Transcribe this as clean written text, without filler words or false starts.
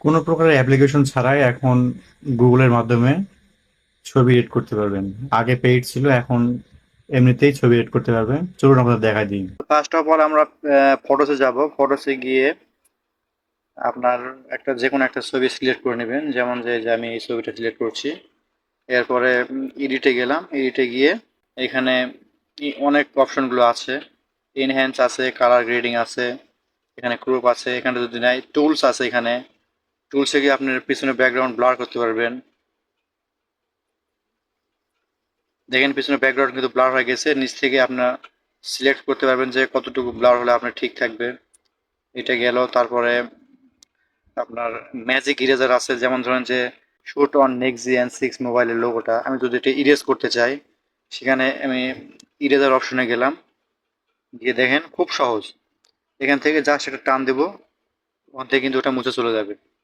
কোনো প্রকারের অ্যাপ্লিকেশন ছাড়াই এখন গুগলের মাধ্যমে ছবি এডিট করতে পারবেন। আগে পেইড ছিল, এখন এমনিতেই ছবি এডিট করতে পারবেন। চলুন আপনাদের দেখাই দিই। ফার্স্ট অফ অল আমরা ফটোসে যাব। ফটোসে গিয়ে আপনার যে কোনো একটা ছবি সিলেক্ট করে নেবেন, যেমন যে আমি এই ছবিটা সিলেক্ট করছি। এরপরে এডিটে গেলাম। এডিটে গিয়ে এখানে অনেক অপশনগুলো আছে। এনহ্যান্স আছে, কালার গ্রেডিং আছে, এখানে ক্রপ আছে। এখানে যদি নাই, টুলস আছে। এখানে টুলসে গিয়ে আপনার পিছনে ব্যাকগ্রাউন্ড ব্লার করতে পারবেন। দেখেন পিছনে ব্যাকগ্রাউন্ড কিন্তু ব্লার হয়ে গেছে। নিচ থেকে আপনার সিলেক্ট করতে পারবেন যে কতটুকু ব্লার হলে আপনার ঠিক থাকবে। এটা গেল। তারপরে আপনার ম্যাজিক ইরেজার আছে, যেমন ধরেন যে শুট অন নেক্সট জেন 6 মোবাইলের লোগোটা আমি যদি এটা ইরেজ করতে চাই, সেখানে আমি ইরেজার অপশনে গেলাম। গিয়ে দেখেন খুব সহজ, এখান থেকে জাস্ট একটা টান দেবো, ওখান থেকে কিন্তু ওটা মুছে চলে যাবে।